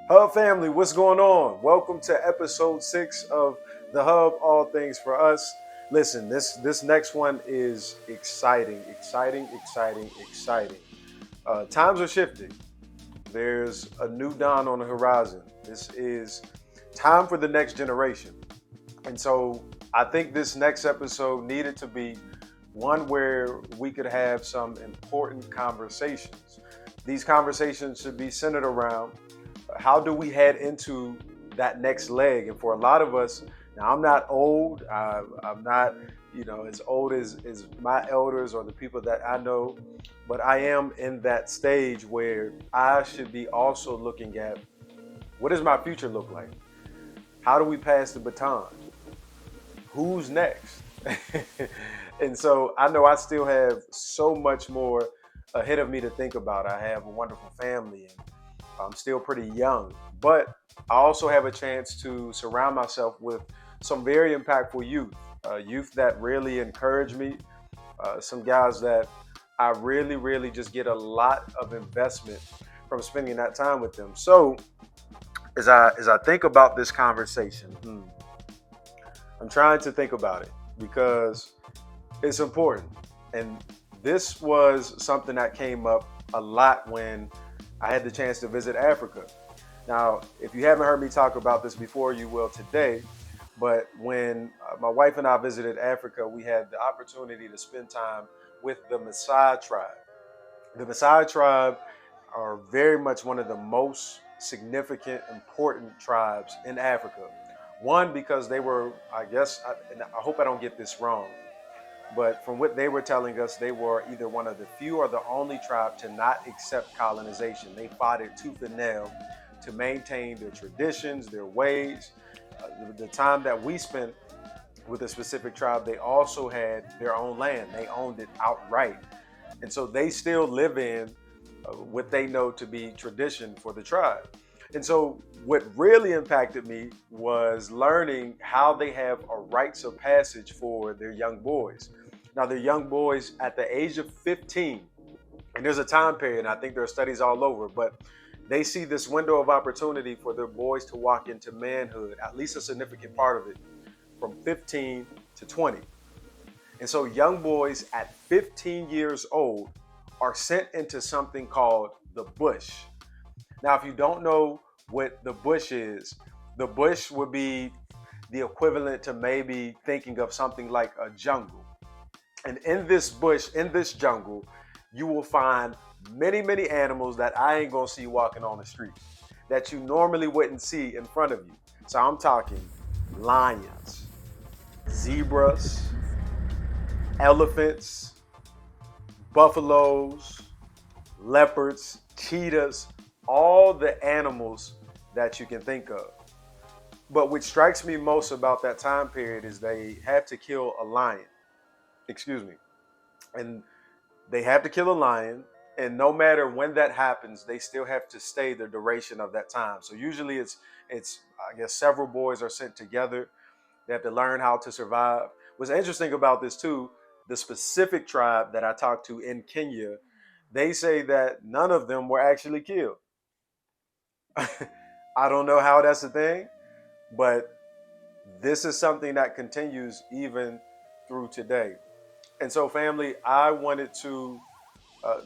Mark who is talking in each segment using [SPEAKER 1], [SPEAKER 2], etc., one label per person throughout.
[SPEAKER 1] Hub family, what's going on? Welcome to episode 6 of the Hub All Things for Us. Listen, this next one is exciting. Times are shifting. There's a new dawn on the horizon. This is time for the next generation. And so I think this next episode needed to be one where we could have some important conversations. These conversations should be centered around how do we head into that next leg? And for a lot of us, now I'm not old. I'm not, as old as my elders or the people that I know, but I am in that stage where I should be also looking at what does my future look like? How do we pass the baton? Who's next? And so I know I still have so much more ahead of me to think about. I have a wonderful family and I'm still pretty young, but I also have a chance to surround myself with some very impactful youth that really encourage me, some guys that I really just get a lot of investment from spending that time with them. So as I think about this conversation, I'm trying to think about it because it's important. And this was something that came up a lot when I had the chance to visit Africa. Now, if you haven't heard me talk about this before, you will today. But when my wife and I visited Africa, we had the opportunity to spend time with the Maasai tribe. The Maasai tribe are very much one of the most significant, important tribes in Africa. One, because they were, and I hope I don't get this wrong, but from what they were telling us, they were either one of the few or the only tribe to not accept colonization. They fought it tooth and nail to maintain their traditions, their ways. The time that we spent with a specific tribe, they also had their own land. They owned it outright. And so they still live in what they know to be tradition for the tribe. And so what really impacted me was learning how they have a rites of passage for their young boys. Now, they're young boys at the age of 15, and there's a time period, and I think there are studies all over, but they see this window of opportunity for their boys to walk into manhood, at least a significant part of it, from 15 to 20. And so young boys at 15 years old are sent into something called the bush. Now, if you don't know what the bush is, the bush would be the equivalent to maybe thinking of something like a jungle. And in this bush, in this jungle, you will find many animals that I ain't gonna see walking on the street that you normally wouldn't see in front of you. So I'm talking lions, zebras, elephants, buffaloes, leopards, cheetahs, all the animals that you can think of. But what strikes me most about that time period is they have to kill a lion. Excuse me. And they have to kill a lion. And no matter when that happens, they still have to stay the duration of that time. So usually it's I guess several boys are sent together. They have to learn how to survive. What's interesting about this too, the specific tribe that I talked to in Kenya, they say that none of them were actually killed. I don't know how that's a thing, but this is something that continues even through today. And so, family, I wanted to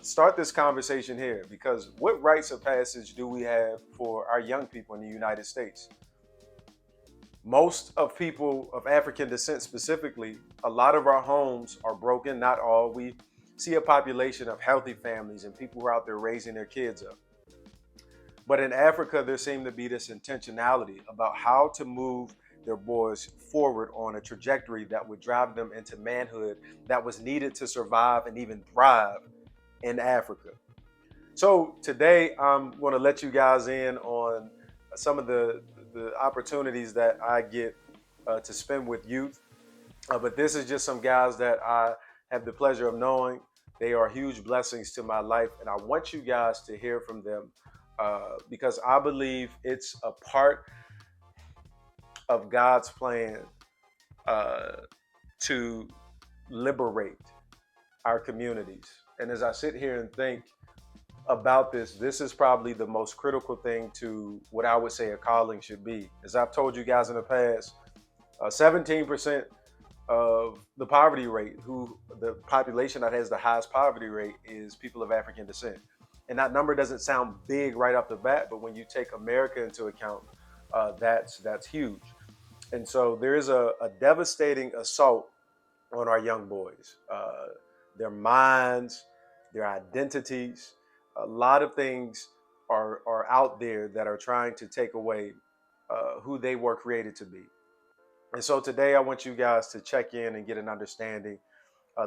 [SPEAKER 1] start this conversation here because what rites of passage do we have for our young people in the United States? Most of people of African descent, specifically, a lot of our homes are broken, not all. We see a population of healthy families and people who are out there raising their kids up. But in Africa, there seemed to be this intentionality about how to move their boys forward on a trajectory that would drive them into manhood that was needed to survive and even thrive in Africa. So today, I'm going to let you guys in on some of the opportunities that I get to spend with youth. But this is just some guys that I have the pleasure of knowing. They are huge blessings to my life, and I want you guys to hear from them because I believe it's a part of God's plan uh, to liberate our communities. And as I sit here and think, about this. This is probably the most critical thing to what I would say a calling should be. As I've told you guys in the past, 17% of the poverty rate, who the population that has the highest poverty rate, is people of African descent. And that number doesn't sound big right off the bat, but when you take America into account, that's huge. And so there is a devastating assault on our young boys, their minds, their identities. A lot of things are out there that are trying to take away who they were created to be. And so today I want you guys to check in and get an understanding.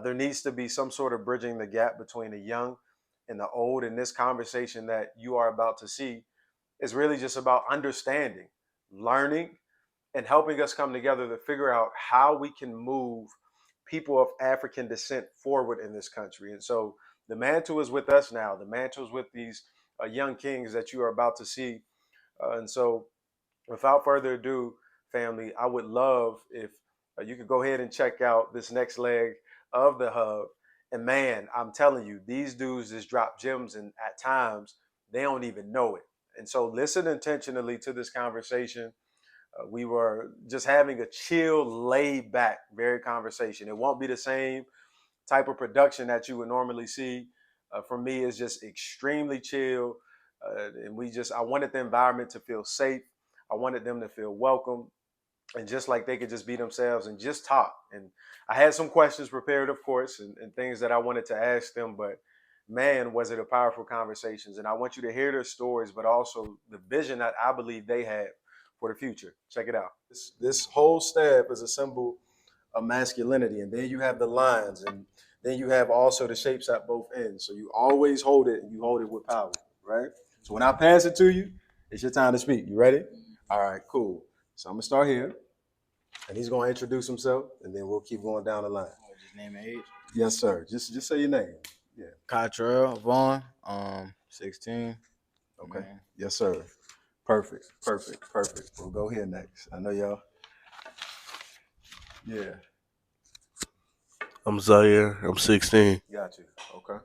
[SPEAKER 1] There needs to be some sort of bridging the gap between the young and the old. And this conversation that you are about to see is really just about understanding, learning, and helping us come together to figure out how we can move people of African descent forward in this country. And so the mantle is with us now. The mantle is with these young kings that you are about to see. And so without further ado, family, I would love if you could go ahead and check out this next leg of the hub. And man, I'm telling you, these dudes just drop gems, and at times they don't even know it. And so listen intentionally to this conversation. We were just having a chill, laid back, very conversation. It won't be the same type of production that you would normally see. For me, it's just extremely chill. And I wanted the environment to feel safe. I wanted them to feel welcome and just like they could just be themselves and just talk. And I had some questions prepared, of course, and things that I wanted to ask them, but man, was it a powerful conversations. And I want you to hear their stories, but also the vision that I believe they have for the future. Check it out. This whole staff is a symbol of masculinity. And then you have the lines, and then you have also the shapes at both ends. So you always hold it, and you hold it with power, right? So when I pass it to you, it's your time to speak. You ready? All right, cool. So I'm gonna start here, and he's gonna introduce himself, and then we'll keep going down the line.
[SPEAKER 2] Just name and age.
[SPEAKER 1] Yes, sir. Just say your name. Yeah.
[SPEAKER 2] Cottrell Vaughn, 16.
[SPEAKER 1] Okay.
[SPEAKER 2] Man.
[SPEAKER 1] Yes, sir. Perfect. Perfect. Perfect. We'll go here next. I know y'all. Yeah.
[SPEAKER 3] I'm Zaire. I'm 16.
[SPEAKER 1] Got you. Okay.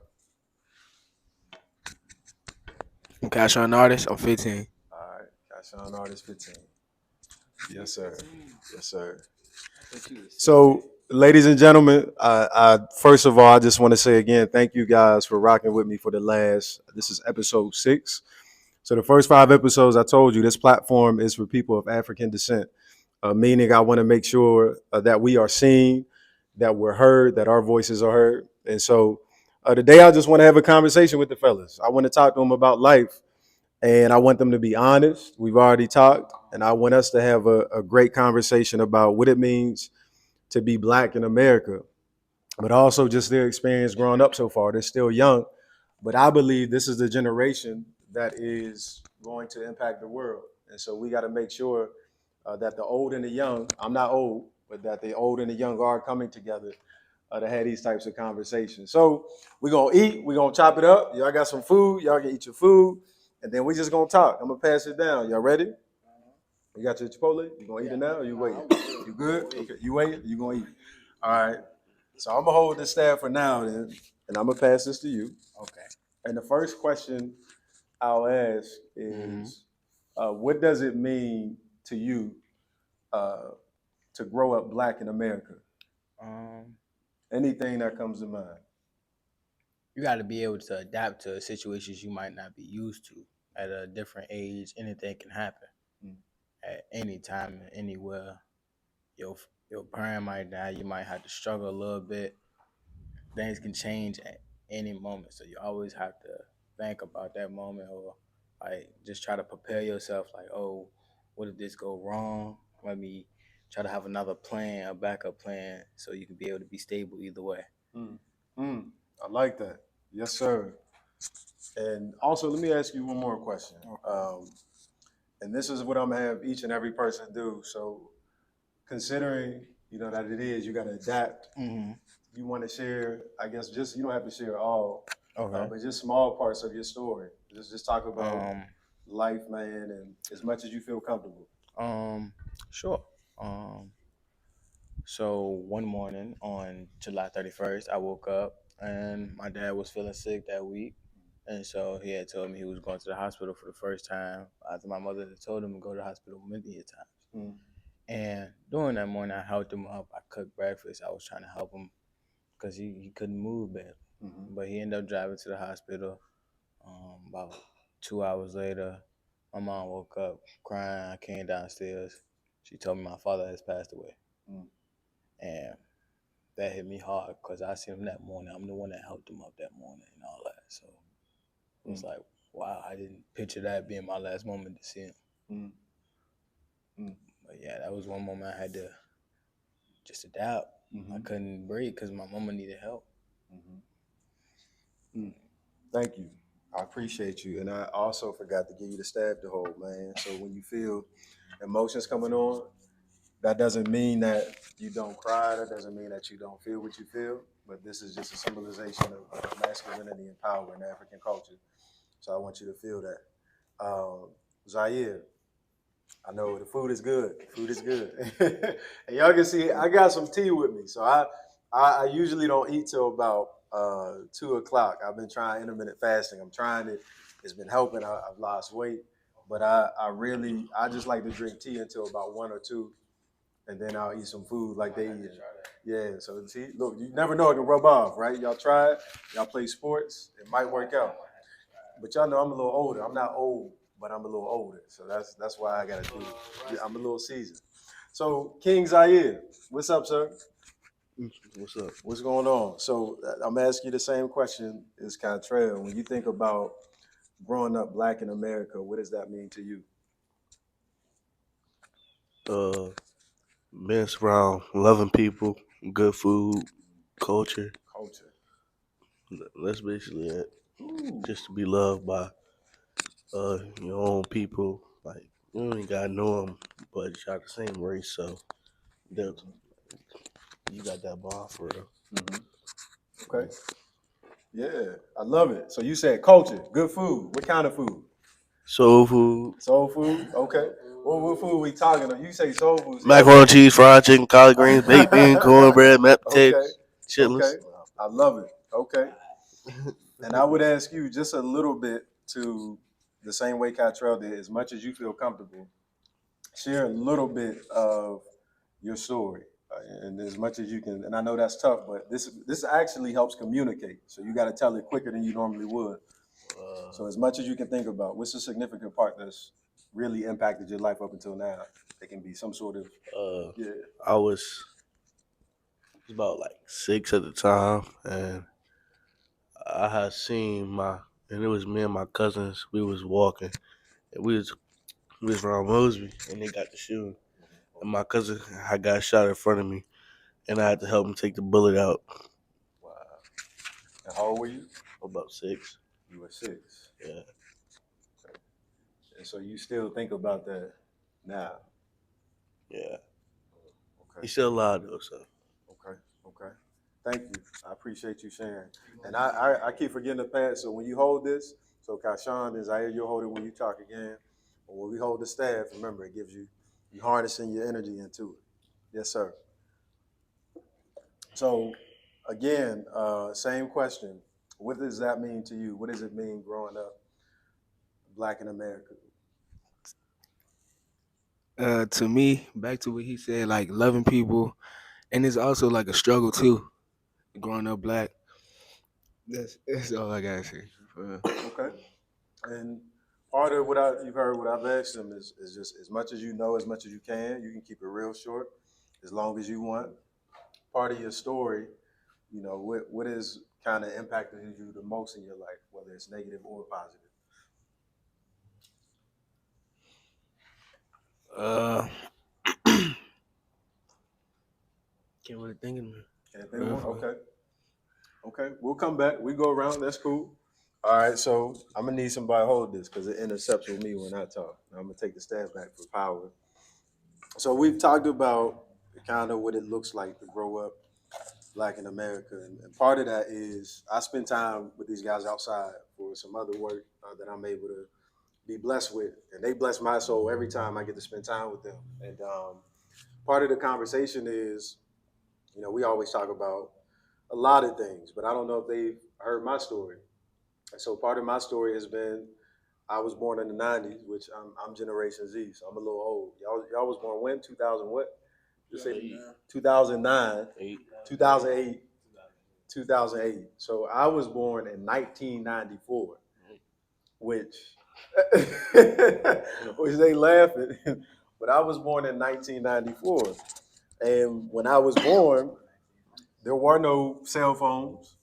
[SPEAKER 4] I'm Kashawn Artist. I'm 15.
[SPEAKER 1] All right. Got Sean Artist 15. Yes, sir. Yes, sir. So, ladies and gentlemen, I first of all, I just want to say again, thank you guys for rocking with me for the last. This is episode 6. So the first 5 episodes, I told you this platform is for people of African descent, meaning I want to make sure that we are seen, that we're heard, that our voices are heard. And so today, I just want to have a conversation with the fellas. I want to talk to them about life, and I want them to be honest. We've already talked, and I want us to have a great conversation about what it means to be black in America, but also just their experience growing up so far. They're still young, but I believe this is the generation that is going to impact the world. And so we got to make sure that the old and the young, I'm not old, but that the old and the young are coming together to have these types of conversations. So we're going to eat, we're going to chop it up. Y'all got some food, y'all can eat your food, and then we just going to talk. I'm going to pass it down. Y'all ready? You got your Chipotle? You going to eat it now or you waiting? You good? Okay. You waiting? You going to eat? All right. So I'm gonna hold this staff for now, then, and I'm gonna pass this to you.
[SPEAKER 2] Okay.
[SPEAKER 1] And the first question I'll ask is, what does it mean to you to grow up black in America?
[SPEAKER 2] Um,
[SPEAKER 1] Anything that comes to mind.
[SPEAKER 2] you got to be able to adapt to situations you might not be used to at a different age. Anything can happen at any time, anywhere. Your your parent might die. You might have to struggle a little bit. Things can change at any moment, so you always have to think about that moment, or like just try to prepare yourself. Like, oh, what if this go wrong? Let me try to have another plan, a backup plan, so you can be able to be stable either way.
[SPEAKER 1] Mm. Mm. I like that. Yes, sir. And also, let me ask you one more question. And this is what I'm gonna have each and every person do. So, considering that it is, you got to adapt.
[SPEAKER 2] Mm-hmm.
[SPEAKER 1] You want to share, I guess, just you don't have to share all,
[SPEAKER 2] Okay.
[SPEAKER 1] but just small parts of your story. Just talk about
[SPEAKER 2] Um.
[SPEAKER 1] life, man, and as much as you feel comfortable.
[SPEAKER 2] Sure. Um. So one morning on July 31st, I woke up and my dad was feeling sick that week. And so he had told me he was going to the hospital for the first time after my mother had told him to go to the hospital many a times.
[SPEAKER 1] Mm.
[SPEAKER 2] And during that morning, I helped him up. I cooked breakfast. I was trying to help him because he couldn't move badly.
[SPEAKER 1] Mhm.
[SPEAKER 2] But he ended up driving to the hospital. About 2 hours later, my mom woke up crying. I came downstairs. She told me my father has passed away.
[SPEAKER 1] Mm.
[SPEAKER 2] And that hit me hard because I seen him that morning. I'm the one that helped him up that morning and all that. So it's like, wow, I didn't picture that being my last moment to see him.
[SPEAKER 1] Mm. Mm.
[SPEAKER 2] But yeah, that was one moment I had to just adapt. I couldn't breathe because my mama needed help.
[SPEAKER 1] Thank you. I appreciate you. And I also forgot to give you the stab to hold, man. So when you feel emotions coming on, that doesn't mean that you don't cry. That doesn't mean that you don't feel what you feel. But this is just a symbolization of masculinity and power in African culture. So I want you to feel that. Zaire, I know the food is good. The food is good. And y'all can see I got some tea with me. So I usually don't eat till about 2 o'clock. I've been trying intermittent fasting. I'm trying it. It's been helping. I've lost weight. But I just like to drink tea until about 1 or 2. And then I'll eat some food like they eat. Yeah, so see, look, you never know it can rub off, right? Y'all try it. Y'all play sports. It might work out. But y'all know I'm a little older. I'm not old, but I'm a little older. So that's why I gotta do it. Yeah, I'm a little seasoned. So King Zaire, what's up, sir?
[SPEAKER 3] What's up?
[SPEAKER 1] What's going on? So I'm asking you the same question as Cantrell. When you think about growing up black in America, what does that mean to you?
[SPEAKER 3] Being around loving people, good food, culture.
[SPEAKER 1] Culture.
[SPEAKER 3] That's basically it.
[SPEAKER 1] Ooh.
[SPEAKER 3] Just to be loved by your own people. Like you ain't gotta know them, but y'all the same race, so you got that bond for real.
[SPEAKER 1] Okay. Yeah, I love it. So you said culture, good food. What kind of food?
[SPEAKER 3] Soul food,
[SPEAKER 1] Soul food. Okay. What food we talking about? You say soul food. See,
[SPEAKER 3] macaroni and cheese, fried chicken, collard greens, baked bean, cornbread, mashed potatoes, chitlins.
[SPEAKER 1] Okay. I love it. Okay. And I would ask you just a little bit to the same way Cottrell did, as much as you feel comfortable, share a little bit of your story. And as much as you can, and I know that's tough, but this actually helps communicate. So you got to tell it quicker than you normally would. So as much as you can think about, what's a significant part that's really impacted your life up until now? It can be some sort of
[SPEAKER 3] I was about like 6 at the time, and I had seen and it was me and my cousins. We was walking, and we was around Mosby, and they got the shooting. And my cousin had got shot in front of me, and I had to help him take the bullet out.
[SPEAKER 1] Wow. And how old were you?
[SPEAKER 3] About 6.
[SPEAKER 1] You were 6.
[SPEAKER 3] Yeah.
[SPEAKER 1] And so you still think about that now?
[SPEAKER 3] Yeah.
[SPEAKER 1] Okay.
[SPEAKER 3] He's still alive though, so.
[SPEAKER 1] Okay. Thank you. I appreciate you sharing. And I keep forgetting to pass. So when you hold this, so Kashawn is I hear you hold it when you talk again. But when we hold the staff, remember it gives you harnessing your energy into it. Yes, sir. So again, same question. What does that mean to you? What does it mean growing up black in America?
[SPEAKER 4] To me, back to what he said, like loving people, and it's also like a struggle too, growing up black. That's all I gotta say.
[SPEAKER 1] Okay. And part of you've heard what I've asked them is just as much as you know, as much as you can. You can keep it real short, as long as you want. Part of your story, what is kind of impacted you the most in your life, whether it's negative or positive?
[SPEAKER 4] Can't really think of me.
[SPEAKER 1] Anything more? Okay. We'll come back. We go around. That's cool. All right. So I'm gonna need somebody to hold this because it intercepts with me when I talk. I'm gonna take the staff back for power. So we've talked about kind of what it looks like to grow up black in America, and part of that is I spend time with these guys outside for some other work that I'm able to be blessed with, and they bless my soul every time I get to spend time with them. And part of the conversation is, we always talk about a lot of things, but I don't know if they've heard my story. So part of my story has been I was born in the '90s, which I'm Generation Z, so I'm a little old. Y'all was born when? 2000 what? Just say 2009, 2008, 2008. So I was born in 1994, which which they laughing, but I was born in 1994, and when I was born, there were no cell phones.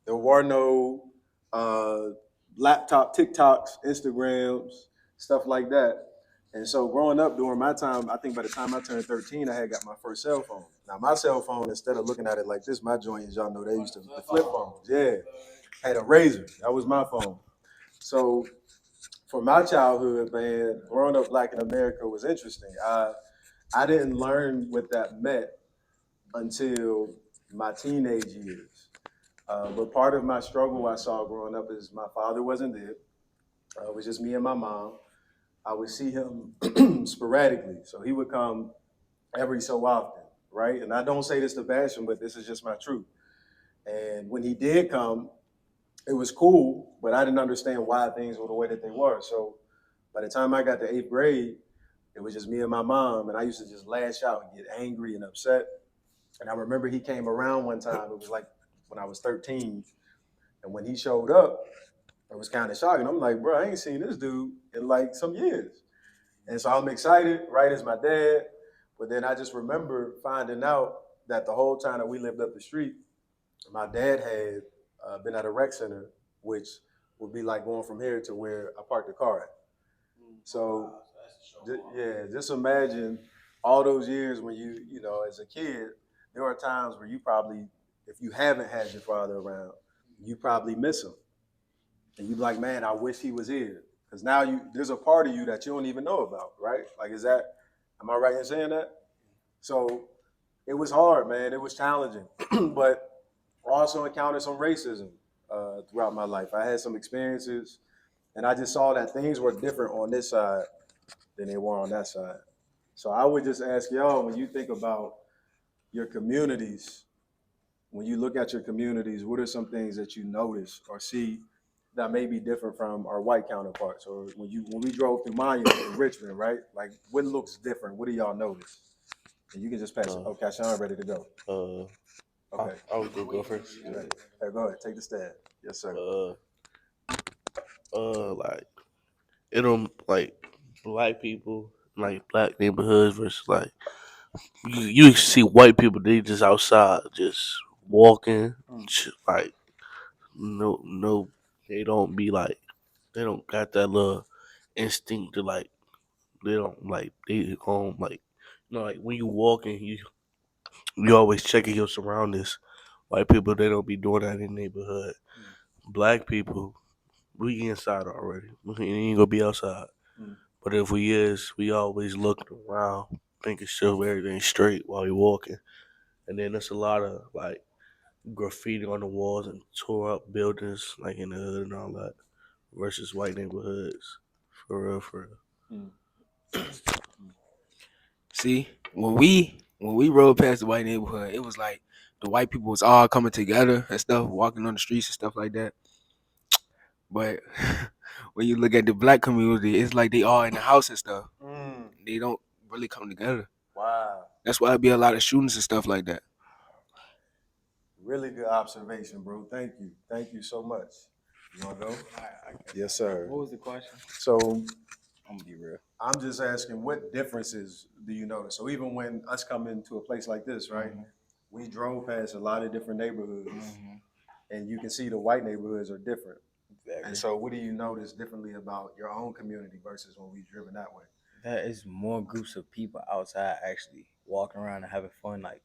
[SPEAKER 1] There were no uh, laptop TikToks, Instagrams, stuff like that. And so growing up during my time, I think by the time I turned 13, I had got my first cell phone. Now my cell phone, instead of looking at it like this, my joint, as y'all know, they used to the flip phones. Yeah, had a razor. That was my phone. So for my childhood, man, growing up black in America was interesting. I didn't learn what that meant until my teenage years. But part of my struggle I saw growing up is my father wasn't there. It was just me and my mom. I would see him sporadically. So he would come every so often, right? And I don't say this to bash him, but this is just my truth. And when he did come, it was cool, but I didn't understand why things were the way that they were. So by the time I got to eighth grade, it was just me and my mom, and I used to just lash out and get angry and upset. And I remember he came around one time. It was like when I was 13, and when he showed up, it was kind of shocking. I'm like, bro, I ain't seen this dude in like some years. And so I'm excited, right, as my dad. But then I just remember finding out that the whole time that we lived up the street, my dad had been at a rec center, which would be like going from here to where I parked the car at. So, yeah, just imagine all those years when you know, as a kid, there are times where you probably, if you haven't had your father around, you probably miss him. And you be like, man, I wish he was here. Because now there's a part of you that you don't even know about, right? Like, am I right in saying that? So it was hard, man. It was challenging. But I also encountered some racism throughout my life. I had some experiences, and I just saw that things were different on this side than they were on that side. So I would just ask y'all, when you think about your communities, when you look at your communities, what are some things that you notice or see that may be different from our white counterparts? Or when we drove through Monument in Richmond, right? Like, what looks different? What do y'all notice? And you can just pass it. Okay, Sean, ready to go. Okay.
[SPEAKER 3] I was gonna go first.
[SPEAKER 1] Hey, go ahead. Take the stand. Yes, sir.
[SPEAKER 3] Like it don't like black people, like black neighborhoods versus like you see white people. They just outside, just walking, like no, they don't be like they don't got that little instinct to like they don't like they home like like when you walking you always checking your surroundings. White people they don't be doing that in the neighborhood. Black people we inside already. We ain't gonna be outside. But if we is, we always looking around, making sure everything's straight while we walking. And then there's a lot of like graffiti on the walls and tore up buildings like in the hood and all that versus white neighborhoods. For real.
[SPEAKER 4] See, when we rode past the white neighborhood, it was like the white people was all coming together and stuff, walking on the streets and stuff like that. But when you look at the black community, it's like they all in the house and stuff. They don't really come together.
[SPEAKER 1] Wow.
[SPEAKER 4] That's why it be a lot of shootings and stuff like that.
[SPEAKER 1] Really good observation, bro. Thank you. Thank you so much. You want to go? Yes, sir.
[SPEAKER 2] What was the question?
[SPEAKER 1] So
[SPEAKER 2] I'm gonna be real.
[SPEAKER 1] I'm just asking, what differences do you notice? So even when us coming to a place like this, right? We drove past a lot of different neighborhoods, and you can see the white neighborhoods are different.
[SPEAKER 2] Exactly.
[SPEAKER 1] And so what do you notice differently about your own community versus when we driven that way?
[SPEAKER 2] That is more groups of people outside actually walking around and having fun. Like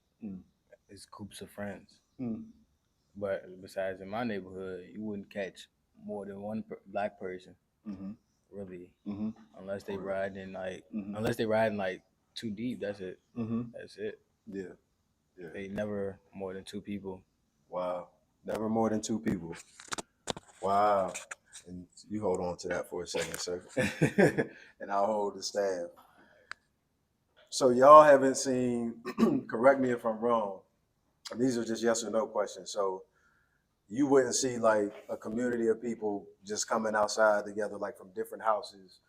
[SPEAKER 2] it's groups of friends. But besides in my neighborhood, you wouldn't catch more than one black person, really, unless they riding like too deep. That's it. That's it.
[SPEAKER 1] Yeah.
[SPEAKER 2] They never more than two people.
[SPEAKER 1] Wow. Never more than two people. Wow. And you hold on to that for a second, sir. And I'll hold the staff. So y'all haven't seen, correct me if I'm wrong, these are just yes or no questions. So you wouldn't see like a community of people just coming outside together, like from different houses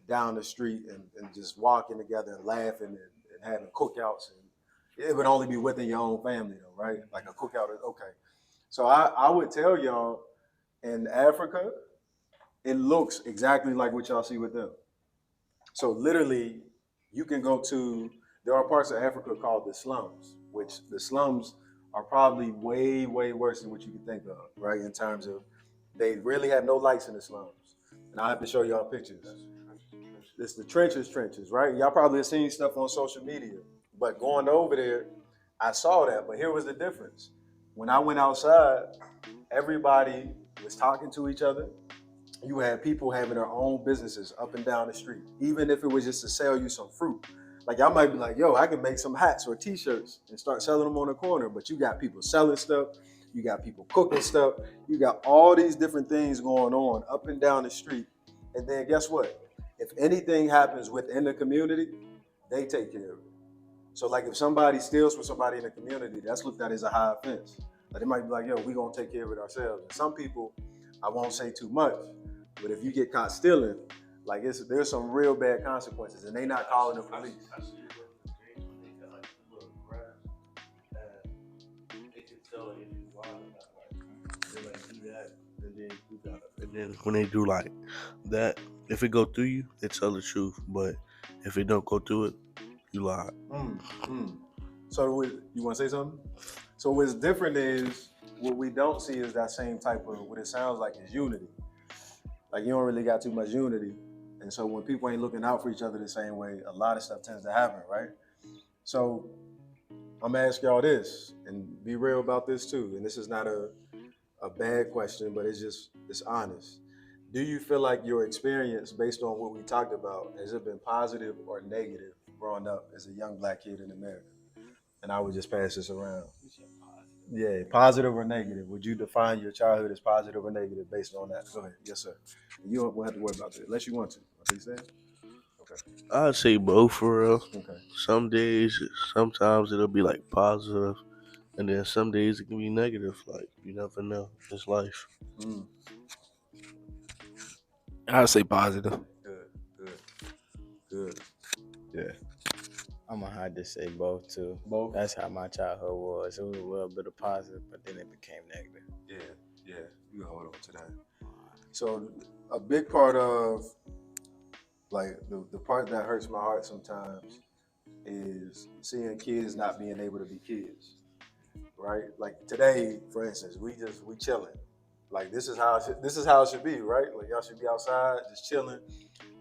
[SPEAKER 1] down the street and just walking together and laughing and having cookouts. And it would only be within your own family, though, right? Like a cookout is okay. So I would tell y'all in Africa, it looks exactly like what y'all see with them. So literally, you can go to, there are parts of Africa called the slums, which the slums are probably way, way worse than what you can think of, right? In terms of they really have no lights in the slums. And I have to show y'all pictures. It's the trenches, right? Y'all probably have seen stuff on social media. But going over there, I saw that. But here was the difference. When I went outside, everybody was talking to each other. You had people having their own businesses up and down the street, even if it was just to sell you some fruit. Like y'all might be like, yo, I can make some hats or t-shirts and start selling them on the corner. But you got people selling stuff, you got people cooking stuff, you got all these different things going on up and down the street. And then guess what? If anything happens within the community, they take care of it. So like if somebody steals from somebody in the community, that's looked at as a high offense. Like they might be like, yo, we gonna take care of it ourselves. And some people, I won't say too much, but if you get caught stealing, like there's some real bad consequences, and they not calling the police.
[SPEAKER 3] I see it with the when they got like the little grass, and they can tell if you wild or not. Like they like do that, and then you got, and then when they do like that, if it go through you, they tell the truth. But if it don't go through it, you lie.
[SPEAKER 1] So you want to say something? So what's different is what we don't see is that same type of what it sounds like is unity. Like you don't really got too much unity. And so when people ain't looking out for each other the same way, a lot of stuff tends to happen, right? So I'm gonna ask y'all this and be real about this too. And this is not a bad question, but it's honest. Do you feel like your experience based on what we talked about, has it been positive or negative growing up as a young black kid in America? And I would just pass this around. Yeah, positive or negative? Would you define your childhood as positive or negative based on that? Go ahead. Yes, sir. You won't have to worry about that unless you want to. What you saying? Okay.
[SPEAKER 3] I'd say both for real.
[SPEAKER 1] Okay.
[SPEAKER 3] Some days, sometimes it'll be like positive, and then some days it can be negative. Like you never know. It's life.
[SPEAKER 4] I'll say positive.
[SPEAKER 1] Good. Yeah.
[SPEAKER 2] I'm gonna have to say both too.
[SPEAKER 1] Both?
[SPEAKER 2] That's how my childhood was. It was a little bit of positive, but then it became negative.
[SPEAKER 1] Yeah. You hold on to that. So a big part of like the part that hurts my heart sometimes is seeing kids not being able to be kids. Right? Like today, for instance, we chilling. Like this is how it should be, right? Like y'all should be outside, just chilling,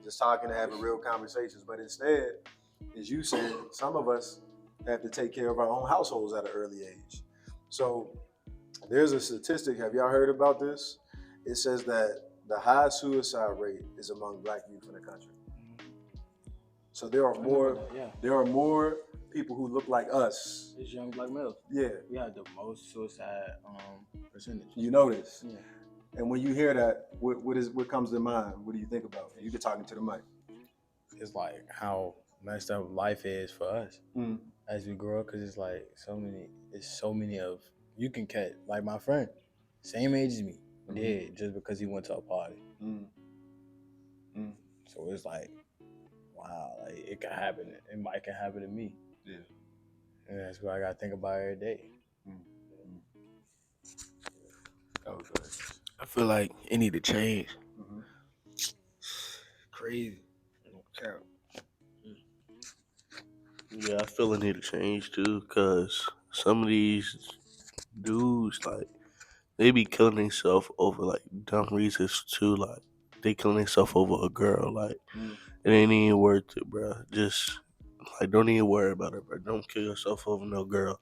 [SPEAKER 1] just talking and having real conversations. But instead, as you said, some of us have to take care of our own households at an early age. So there's a statistic. Have y'all heard about this? It says that the high suicide rate is among black youth in the country. So there are more people who look like us.
[SPEAKER 2] It's young black males.
[SPEAKER 1] Yeah.
[SPEAKER 2] We have the most suicide percentage.
[SPEAKER 1] You know this.
[SPEAKER 2] Yeah.
[SPEAKER 1] And when you hear that, what comes to mind? What do you think about? You can talk into the mic.
[SPEAKER 2] It's like how messed up life is for us as we grow up, because it's like so many of, you can catch, like my friend, same age as me, dead just because he went to a party. So it's like, wow, like it can happen. It might can happen to me.
[SPEAKER 1] Yeah.
[SPEAKER 2] And that's what I gotta think about every day.
[SPEAKER 1] Oh, good.
[SPEAKER 4] I feel like it need to change.
[SPEAKER 2] Crazy.
[SPEAKER 3] Yeah, I feel it need to change too, cause some of these dudes like they be killing themselves over like dumb reasons too. Like they killing themselves over a girl. Like it ain't even worth it, bro. Just like don't even worry about it, bro. Don't kill yourself over no girl.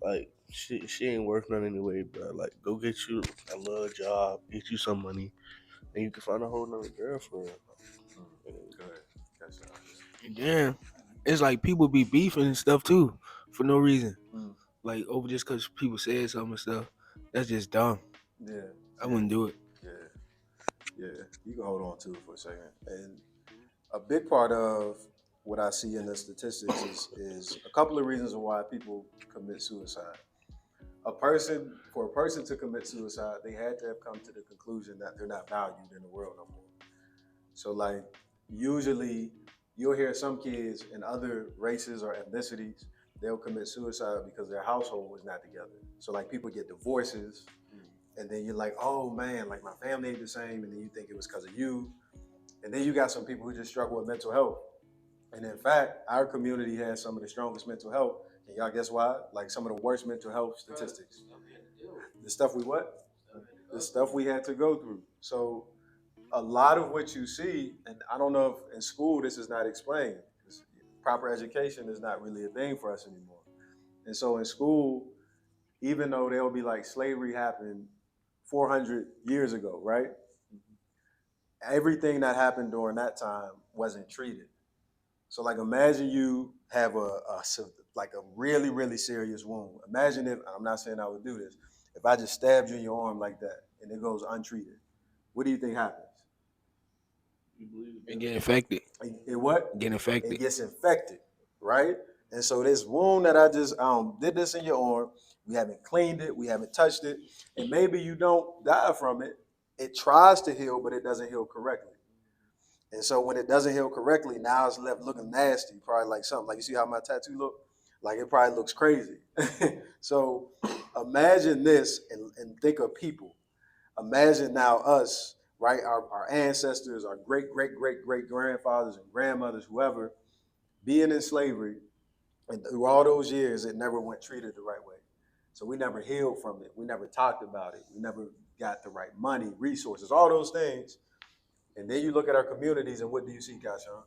[SPEAKER 3] Like she ain't worth nothing anyway, bro. Like go get you a little job, get you some money, and you can find a whole nother girl for real.
[SPEAKER 4] Yeah, it's like people be beefing and stuff too for no reason. Like over just because people said something and stuff. That's just dumb.
[SPEAKER 1] Yeah.
[SPEAKER 4] I wouldn't do it.
[SPEAKER 1] Yeah. You can hold on to it for a second. And a big part of what I see in the statistics is a couple of reasons why people commit suicide. for a person to commit suicide, they had to have come to the conclusion that they're not valued in the world no more. So like usually you'll hear some kids in other races or ethnicities, they'll commit suicide because their household was not together. So like people get divorces and then you're like, oh man, like my family ain't the same, and then you think it was because of you. And then you got some people who just struggle with mental health. And in fact, our community has some of the strongest mental health. And y'all guess why? Like some of the worst mental health statistics. The stuff we what? The stuff we had to go through. So a lot of what you see, and I don't know if in school this is not explained, 'cause proper education is not really a thing for us anymore. And so in school, even though they'll be like slavery happened 400 years ago, right? Everything that happened during that time wasn't treated. So like imagine you have like a really, really serious wound. Imagine if, I'm not saying I would do this, if I just stabbed you in your arm like that and it goes untreated. What do you think happens?
[SPEAKER 4] And get infected.
[SPEAKER 1] It what?
[SPEAKER 4] Get infected.
[SPEAKER 1] It gets infected, right? And so this wound that I just did this in your arm, we haven't cleaned it, we haven't touched it, and maybe you don't die from it. It tries to heal, but it doesn't heal correctly. And so when it doesn't heal correctly, now it's left looking nasty, probably like something. Like you see how my tattoo look? Like it probably looks crazy. So imagine this and think of people. Imagine now us, right? Our ancestors, our great, great, great, great grandfathers and grandmothers, whoever, being in slavery, and through all those years, it never went treated the right way. So we never healed from it. We never talked about it. We never got the right money, resources, all those things. And then you look at our communities, and what do you see, Kashan?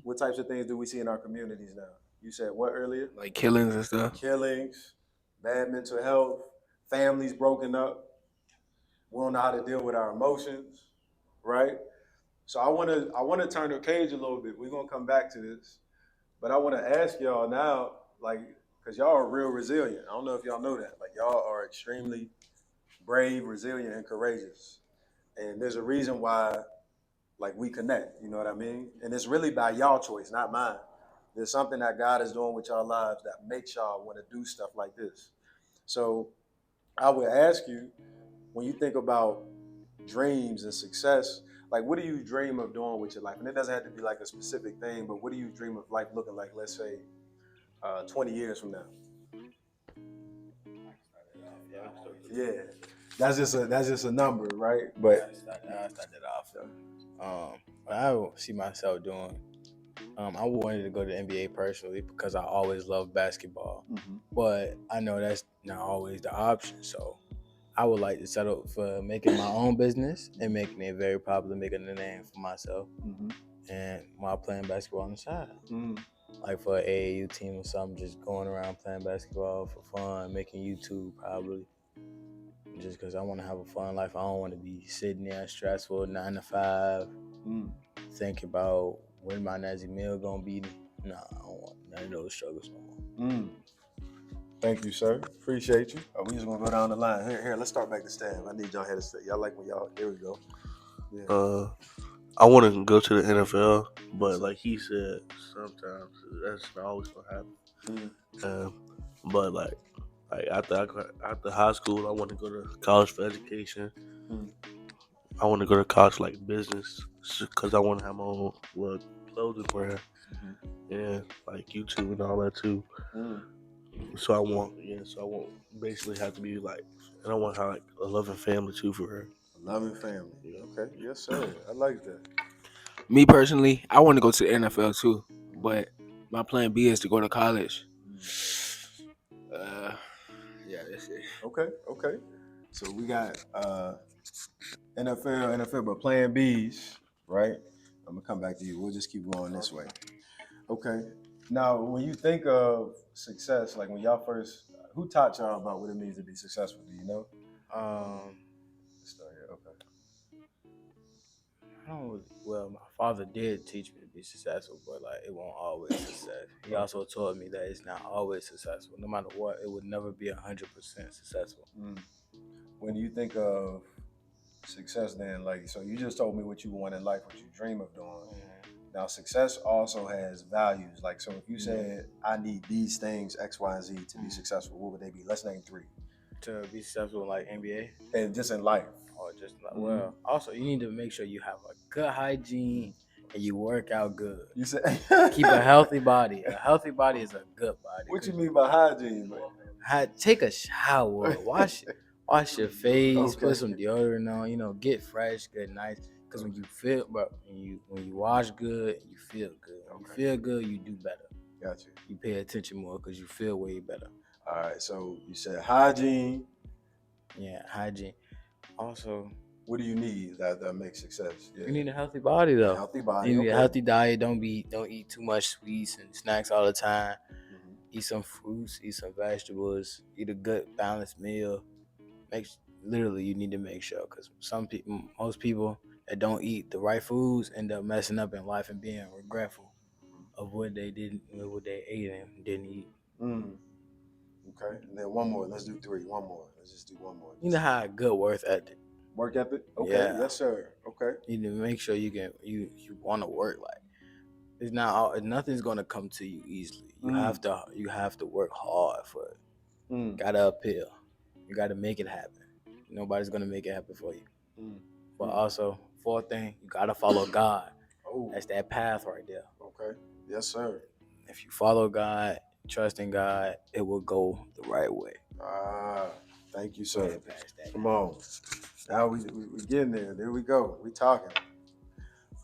[SPEAKER 1] What types of things do we see in our communities now? You said what earlier?
[SPEAKER 4] Like killings and stuff.
[SPEAKER 1] Killings, bad mental health, families broken up. We don't know how to deal with our emotions, right? So I wanna turn the page a little bit. We're gonna come back to this, but I want to ask y'all now, like, because y'all are real resilient. I don't know if y'all know that. Like y'all are extremely brave, resilient, and courageous. And there's a reason why like we connect, you know what I mean? And it's really by y'all choice, not mine. There's something that God is doing with y'all lives that makes y'all want to do stuff like this. So I would ask you, when you think about dreams and success, like what do you dream of doing with your life? And it doesn't have to be like a specific thing, but what do you dream of life looking like, let's say, 20 years from now? Yeah. That's just a number, right? But
[SPEAKER 2] I started off. What I would see myself doing, I wanted to go to the NBA personally because I always loved basketball. But I know that's not always the option. So I would like to settle for making my own business and making it very popular, making a name for myself. And while playing basketball on the side. Like for an AAU team or something, just going around playing basketball for fun, making YouTube probably. Just because I want to have a fun life. I don't want to be sitting there stressful 9 to 5, thinking about when my next meal gonna be. Nah, I don't want none of those struggles no more.
[SPEAKER 1] Thank you, sir. Appreciate you. We just gonna go down the line. Here, let's start back to staff. I need y'all here to stay. Y'all like when y'all, here we go. Yeah.
[SPEAKER 3] I want to go to the NFL, but like he said, sometimes that's not always gonna happen. But like after high school, I want to go to college for education. I want to go to college like business because I want to have my own clothing brand and like YouTube and all that too. So I want basically have to be like, and I want to have like a loving family too for her.
[SPEAKER 1] A loving family. Okay, yes sir. I like that.
[SPEAKER 4] Me personally, I want to go to the NFL too, but my plan B is to go to college. Yeah, that's it.
[SPEAKER 1] Okay. So we got NFL, but plan Bs, right? I'm gonna come back to you. We'll just keep going this way. Okay. Now, when you think of success, like when y'all first, who taught y'all about what it means to be successful? Do you know? Let's start here. Okay.
[SPEAKER 2] Well, my father did teach me to be successful, but like it won't always success. He also taught me that it's not always successful. No matter what, it would never be 100% successful.
[SPEAKER 1] When you think of success, then like, so you just told me what you want in life, what you dream of doing. Now, success also has values. Like, so if you said, I need these things, X, Y, and Z to be successful, what would they be? Let's name 3.
[SPEAKER 2] To be successful like NBA
[SPEAKER 1] and just in life?
[SPEAKER 2] or just like,
[SPEAKER 1] Mhm.
[SPEAKER 2] well, also you need to make sure you have a good hygiene and you work out good.
[SPEAKER 1] You said
[SPEAKER 2] Keep a healthy body. A healthy body is a good body.
[SPEAKER 1] What you mean by hygiene, man?
[SPEAKER 2] Take a shower, wash your face,
[SPEAKER 1] Okay.
[SPEAKER 2] put some deodorant on. Get fresh, good, nice. Because when you feel, bro, when you wash good, you feel good. When you
[SPEAKER 1] Okay.
[SPEAKER 2] feel good, you do better.
[SPEAKER 1] Got you.
[SPEAKER 2] You pay attention more because you feel way better.
[SPEAKER 1] All right. So you said hygiene.
[SPEAKER 2] Yeah, hygiene. Also,
[SPEAKER 1] What do you need that makes success? Yeah.
[SPEAKER 2] you need a healthy body though.
[SPEAKER 1] Healthy body.
[SPEAKER 2] You need
[SPEAKER 1] Okay.
[SPEAKER 2] a healthy diet. Don't eat too much sweets and snacks all the time.
[SPEAKER 1] Mhm.
[SPEAKER 2] Eat some fruits. Eat some vegetables. Eat a good balanced meal. Literally, you need to make sure because most people that don't eat the right foods end up messing up in life and being regretful of what they ate and didn't eat.
[SPEAKER 1] Mm. Okay. And then one more. Let's do 3. One more. Let's just do one more.
[SPEAKER 2] You know how a good work ethic.
[SPEAKER 1] Work ethic. Okay.
[SPEAKER 2] Yeah.
[SPEAKER 1] Yes, sir. Okay.
[SPEAKER 2] You need to make sure you want to work. Like nothing's gonna come to you easily. You have to work hard for it.
[SPEAKER 1] Mm.
[SPEAKER 2] Gotta uphill. You gotta make it happen. Nobody's gonna make it happen for you.
[SPEAKER 1] Mm.
[SPEAKER 2] But also, fourth thing, you gotta follow God.
[SPEAKER 1] Oh.
[SPEAKER 2] That's that path right there.
[SPEAKER 1] Okay. Yes, sir.
[SPEAKER 2] If you follow God, trust in God, it will go the right way.
[SPEAKER 1] Thank you, sir.
[SPEAKER 2] Past that.
[SPEAKER 1] Come on. Now we getting there. There we go. We talking.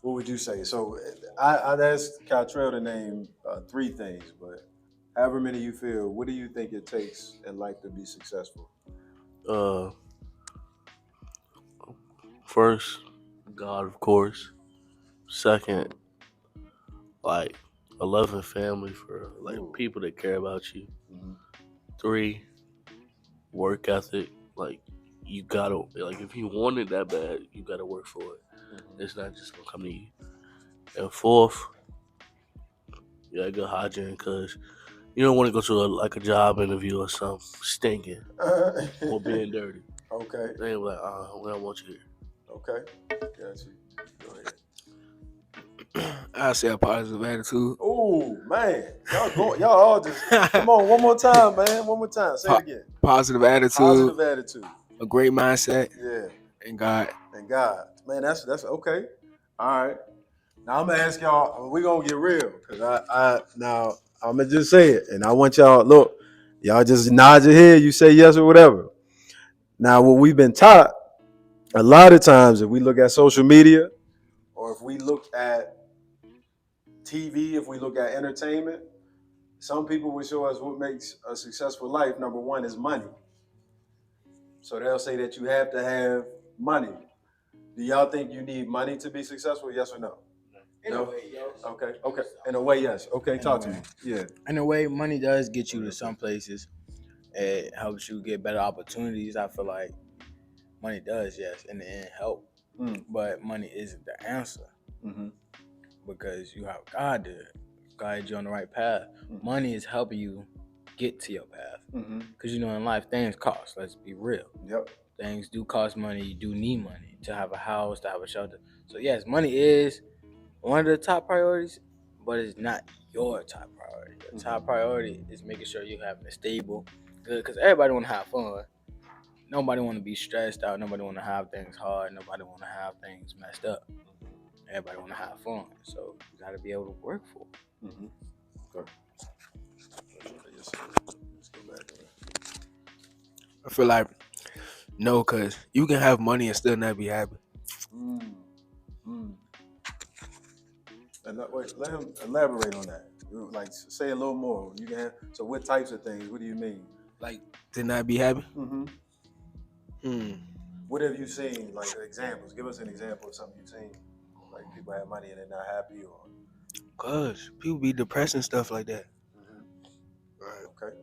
[SPEAKER 1] What would you say? So I'd ask Caltrell to name 3 things, but however many you feel, what do you think it takes in life to be successful?
[SPEAKER 3] First, God, of course. Second, like a loving family for like
[SPEAKER 1] Ooh.
[SPEAKER 3] people that care about you.
[SPEAKER 1] Mhm.
[SPEAKER 3] 3, work ethic. Like you gotta if you want it that bad, you gotta work for it.
[SPEAKER 1] Mhm.
[SPEAKER 3] It's not just gonna come to you. And 4th, good hygiene because you don't want to go to a job interview or something stinking or being dirty.
[SPEAKER 1] Okay.
[SPEAKER 3] They ain't like, we don't want you here.
[SPEAKER 1] Okay. Got you. Go ahead.
[SPEAKER 4] I say a positive attitude.
[SPEAKER 1] Oh man, y'all all just come on one more time, man. One more time. Say it again.
[SPEAKER 4] Positive attitude.
[SPEAKER 1] Positive attitude.
[SPEAKER 4] A great mindset.
[SPEAKER 1] Yeah.
[SPEAKER 4] And God.
[SPEAKER 1] And God, man, that's okay. All right. Now I'm gonna ask y'all. We're gonna get real because now I'm gonna just say it, and I want y'all look. Y'all just nod your head. You say yes or whatever. Now, what we've been taught a lot of times, if we look at social media, or if we look at TV, if we look at entertainment, some people will show us what makes a successful life. Number one is money. So they'll say that you have to have money. Do y'all think you need money to be successful? Yes or no?
[SPEAKER 2] In a way, yes.
[SPEAKER 1] Okay. In a way, yes. Okay, talk to me. Yeah.
[SPEAKER 2] In a way, money does get you to some places. It helps you get better opportunities. I feel like money does, yes, in the end help. But money isn't the answer.
[SPEAKER 1] Mm-hmm.
[SPEAKER 2] Because you have God to guide you on the right path.
[SPEAKER 1] Mhm.
[SPEAKER 2] Money is helping you get to your path.
[SPEAKER 1] Mm-hmm.
[SPEAKER 2] Because in life, things cost. Let's be real.
[SPEAKER 1] Yep.
[SPEAKER 2] Things do cost money. You do need money to have a house, to have a shelter. So yes, money is one of the top priorities, but it's not your top priority. Your top priority is making sure you're having a stable, good. Because everybody want to have fun. Nobody want to be stressed out. Nobody want to have things hard. Nobody want to have things messed up. Everybody want to have fun, so you got to be able to work for it.
[SPEAKER 1] Mm-hmm. Okay. Let's go back there.
[SPEAKER 4] I feel like no, because you can have money and still not be happy.
[SPEAKER 1] And let him elaborate on that. Like, say a little more. You can. So, what types of things? What do you mean?
[SPEAKER 4] Like to not be happy.
[SPEAKER 1] Mm-hmm. What have you seen? Like examples. Give us an example of something you've seen. Like people have money and they're not happy, or.
[SPEAKER 4] Cause people be depressed and stuff like that.
[SPEAKER 1] Mm-hmm. Right. Okay.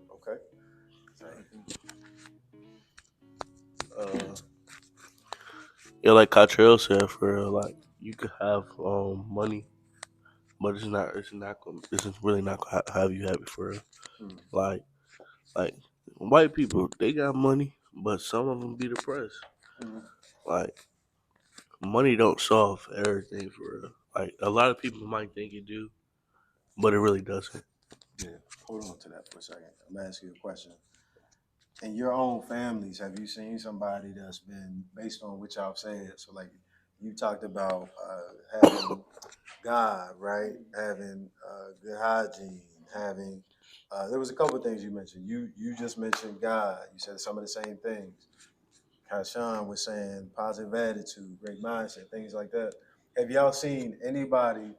[SPEAKER 3] Like Cottrell said, for like you could have money, but it's really not gonna have you happy for real. Like white people, they got money, but some of them be depressed. Like money don't solve everything for real. Like a lot of people might think it do, but it really doesn't.
[SPEAKER 1] Yeah. Hold on to that for a second. I'm gonna ask you a question. in your own families, have you seen somebody that's been based on what y'all said? So like you talked about having God, right? Having good hygiene, having there was a couple of things you mentioned. You just mentioned God. You said some of the same things. Kashan was saying positive attitude, great mindset, things like that. Have y'all seen anybody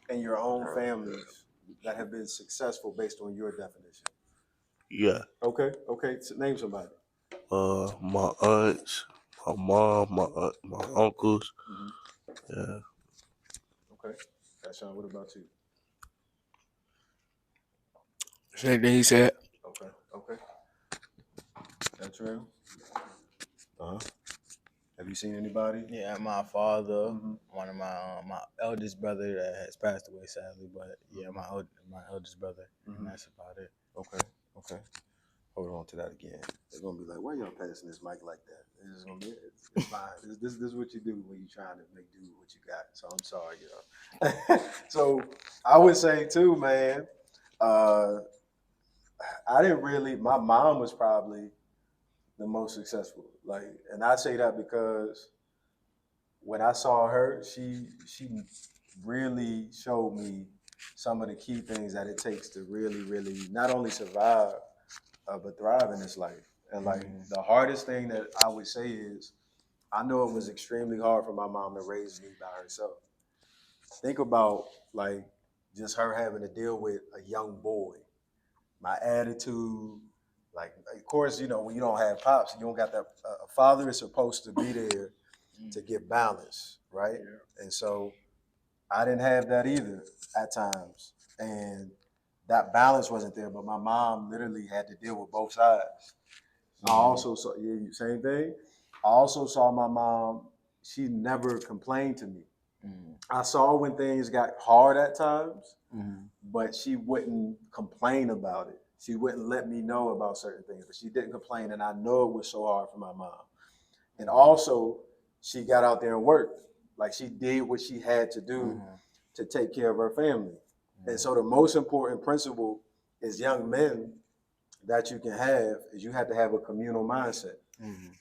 [SPEAKER 1] in your own families that have been successful based on your definition?
[SPEAKER 3] Yeah.
[SPEAKER 1] Okay. So name somebody.
[SPEAKER 3] My aunts, my mom, my uncles.
[SPEAKER 1] Hmm.
[SPEAKER 3] Yeah.
[SPEAKER 1] Okay. Kashan, what about you?
[SPEAKER 4] Same thing he said.
[SPEAKER 1] Okay. That's real. Uh huh. Have you seen anybody?
[SPEAKER 2] Yeah, my father,
[SPEAKER 1] Hmm.
[SPEAKER 2] one of my eldest brother that has passed away sadly, but yeah, my eldest brother, and
[SPEAKER 1] Hmm.
[SPEAKER 2] that's about it.
[SPEAKER 1] Okay. Hold on to that again. They're gonna be like, "Why y'all passing this mic like that?" It's just gonna be, it's fine. This is what you do when you're trying to make do with what you got. So I'm sorry, y'all. So I would say too, man. Uh, I didn't really. My mom was probably the most successful. Like, and I say that because when I saw her, she really showed me some of the key things that it takes to really not only survive but thrive in this life. And like the hardest thing that I would say is I know it was extremely hard for my mom to raise me by herself. Think about like just her having to deal with a young boy, my attitude. Like, of course, you know, when you don't have pops, you don't got that. A father is supposed to be there to give balance, right? And so I didn't have that either at times. And that balance wasn't there, but my mom literally had to deal with both sides. I also saw, yeah, same thing. I also saw my mom, she never complained to me. I saw when things got hard at times, but she wouldn't complain about it. She wouldn't let me know about certain things, but she didn't complain. And I know it was so hard for my mom. And also, she got out there and worked. Like she did what she had to do to take care of her family. And so the most important principle is young men that you can have is you have to have a communal mindset.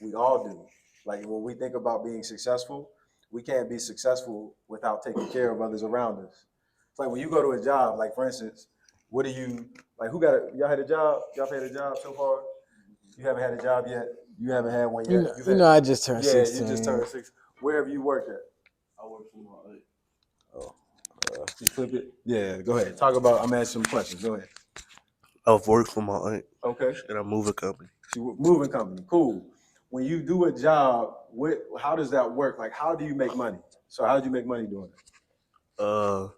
[SPEAKER 1] We all do. Like when we think about being successful, we can't be successful without taking care of others around us. It's like when you go to a job, like for instance, what do you like? Who got a y'all had a job? Y'all had a job so far? You haven't had a job yet. You haven't had one yet. You've had,
[SPEAKER 2] I just turned
[SPEAKER 1] yeah,
[SPEAKER 2] 16.
[SPEAKER 1] you just turned 6. Where have you worked at?
[SPEAKER 3] I work for my aunt.
[SPEAKER 1] Oh, you flip it. Yeah, go ahead. Talk about. I'm asking some questions. Go ahead.
[SPEAKER 3] I've worked for my aunt
[SPEAKER 1] Okay.
[SPEAKER 3] in a moving company.
[SPEAKER 1] Moving company. Cool. When you do a job, how does that work? Like, how do you make money? So, how do you make money doing it?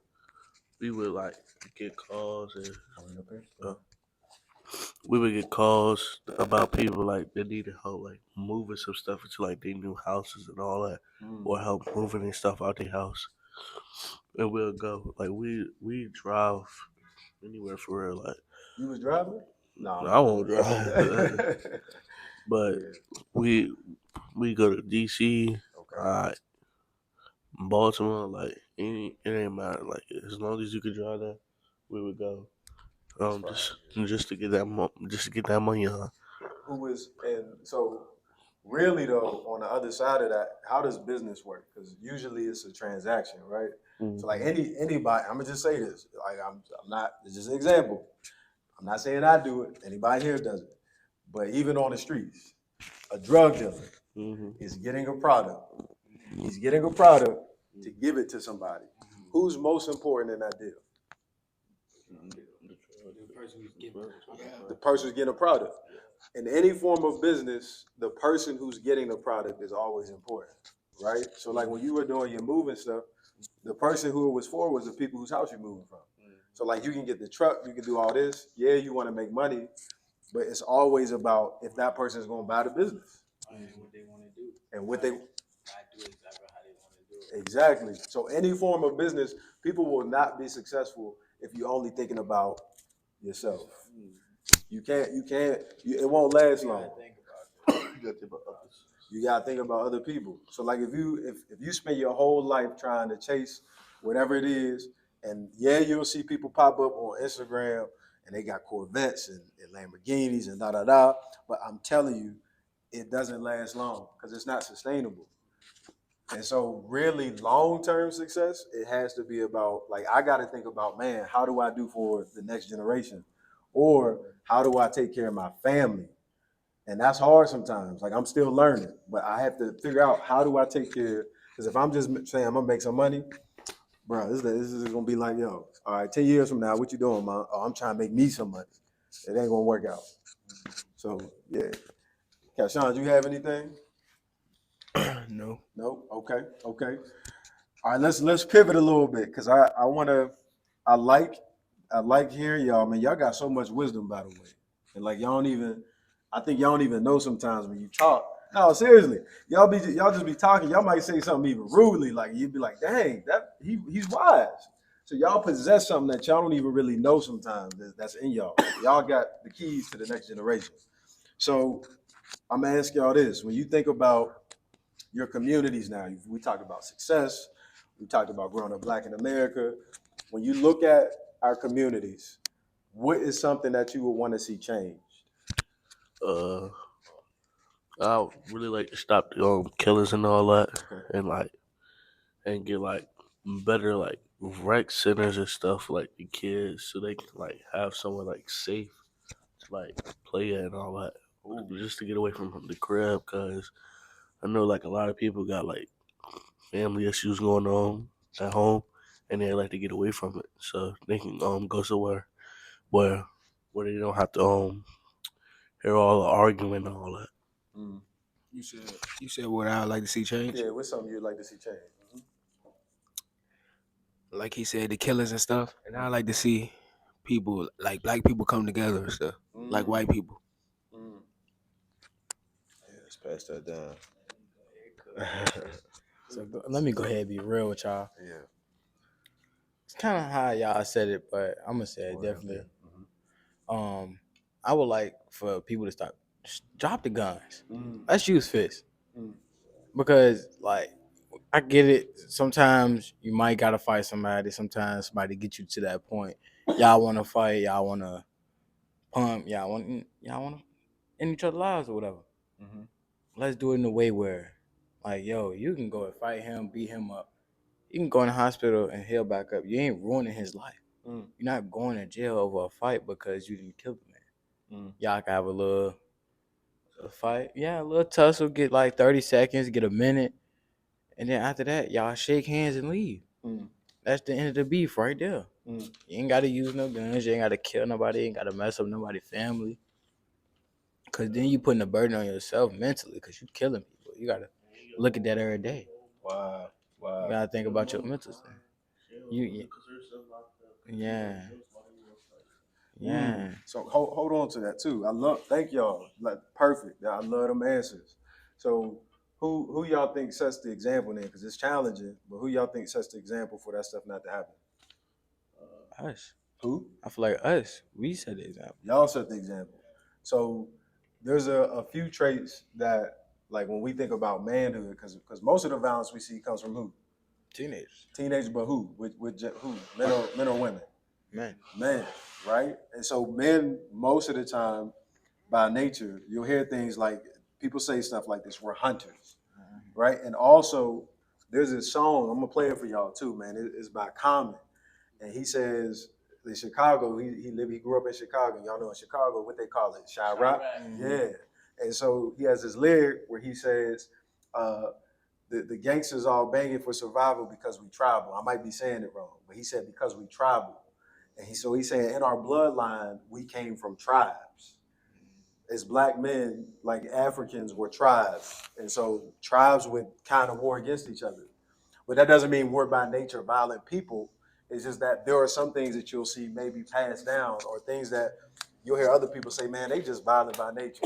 [SPEAKER 3] We would like get calls and
[SPEAKER 1] Okay.
[SPEAKER 3] we would get calls about people like that needed help, like moving some stuff into like their new houses and all that, or help moving their stuff out their house. And we'll go. Like we drive anywhere for real. Like
[SPEAKER 1] You was driving? No,
[SPEAKER 3] I won't drive,
[SPEAKER 1] Okay.
[SPEAKER 3] but we go to DC, Baltimore. Like it ain't matter. Like as long as you could drive there, we would go. Just to get that just to get that money on.
[SPEAKER 1] Who is and so really though on the other side of that, how does business work? Because usually it's a transaction, right? So like anybody, I'm gonna just say this. Like I'm not. It's just an example. I'm not saying I do it. Anybody here does it. But even on the streets, a drug dealer is getting a product. He's getting a product to give it to somebody. Who's most important in that deal? The person who's getting a product. In any form of business, the person who's getting the product is always important, right? So like when you were doing your moving stuff, the person who it was for was the people whose house you're moving from. So like you can get the truck, you can do all this. Yeah, you want to make money, but it's always about if that person is going to buy the business
[SPEAKER 2] And what they want to do.
[SPEAKER 1] and what they
[SPEAKER 2] I do exactly how they want to do it.
[SPEAKER 1] exactly. So any form of business, people will not be successful if you're only thinking about yourself. It won't last long. You gotta think about other people. So like if you spend your whole life trying to chase whatever it is, and yeah, you'll see people pop up on Instagram and they got Corvettes and Lamborghinis and da da da. But I'm telling you, it doesn't last long because it's not sustainable. And so, really, long term success, it has to be about like I got to think about, man, how do I do for the next generation, or how do I take care of my family? And that's hard sometimes. Like I'm still learning, but I have to figure out how do I take care. Because if I'm just saying I'm gonna make some money, bro, this is gonna be like, yo, all right, 10 years from now, what you doing, man? Oh, I'm trying to make me some money. It ain't gonna work out. So yeah, Kashawn, do you have anything?
[SPEAKER 4] No.
[SPEAKER 1] No. Okay. Okay. All right. Let's pivot a little bit because I like hearing y'all. Man, y'all got so much wisdom, by the way, and like y'all don't even. I think y'all don't even know sometimes when you talk. No, seriously, y'all just be talking. Y'all might say something even rudely, like you'd be like, "Dang, he's wise." So y'all possess something that y'all don't even really know sometimes that's in y'all. Y'all got the keys to the next generation. So I'm gonna ask y'all this: when you think about your communities now, we talked about success, we talked about growing up Black in America. When you look at our communities, what is something that you would want to see changed?
[SPEAKER 3] Uh, I would really like to stop the killers and all that,
[SPEAKER 1] Okay.
[SPEAKER 3] and get like better like rec centers and stuff for, like the kids, so they can like have somewhere like safe to like play at and all that, just to get away from the crib. Cause I know like a lot of people got like family issues going on at home, and they like to get away from it, so they can go somewhere where where they don't have to hear all the argument and all that.
[SPEAKER 1] Mm.
[SPEAKER 4] You said what I would like to see change.
[SPEAKER 1] Yeah, what's something you'd like to see change?
[SPEAKER 4] Like he said, the killers and stuff. And I like to see people like black people come together and stuff, like white people.
[SPEAKER 1] Mm.
[SPEAKER 5] Yeah, let's pass that down.
[SPEAKER 2] So let me go ahead and be real with y'all.
[SPEAKER 1] Yeah.
[SPEAKER 2] It's kind of how y'all said it, but I'm gonna say it definitely. I would like for people to stop, just drop the guns. Let's use fists, because like I get it. Sometimes you might gotta fight somebody. Sometimes somebody get you to that point. Y'all want to fight. Y'all want to pump. Y'all want to end each other's lives or whatever. Let's do it in a way where, like, yo, you can go and fight him, beat him up. You can go in the hospital and heal back up. You ain't ruining his life. You're not going to jail over a fight because you didn't kill the man. Y'all can have a fight. Yeah, a little tussle, get like 30 seconds, get a minute. And then after that, y'all shake hands and leave. That's the end of the beef right there. You ain't got to use no guns. You ain't got to kill nobody. You ain't got to mess up nobody's family. Because then you putting a burden on yourself mentally because you killing people. You got to look at that every day.
[SPEAKER 1] Wow.
[SPEAKER 2] You got to think about your mental state. Yeah.
[SPEAKER 1] So hold on to that too. Thank y'all. Like perfect. I love them answers. So who y'all think sets the example then? Because it's challenging, but who y'all think sets the example for that stuff not to happen?
[SPEAKER 2] Us.
[SPEAKER 1] Who?
[SPEAKER 2] I feel like us. We set the example.
[SPEAKER 1] Y'all set the example. So there's a few traits that, like when we think about manhood, because most of the violence we see comes from who? Teenagers, but who? Who? Men or women? Men, right? And so men, most of the time, by nature, you'll hear things like people say stuff like this: "We're hunters," right? And also, there's this song I'm gonna play it for y'all too, man. It's by Common, and he says in Chicago, he grew up in Chicago. Y'all know in Chicago what they call it, Chirac. Yeah. And so he has this lyric where he says, the gangsters all banging for survival because we tribal. I might be saying it wrong, but he said because we tribal. And he's saying in our bloodline, we came from tribes. As black men, like Africans were tribes. And so tribes would kind of war against each other. But that doesn't mean we're by nature violent people. It's just that there are some things that you'll see maybe passed down, or things that you'll hear other people say, man, they just violent by nature.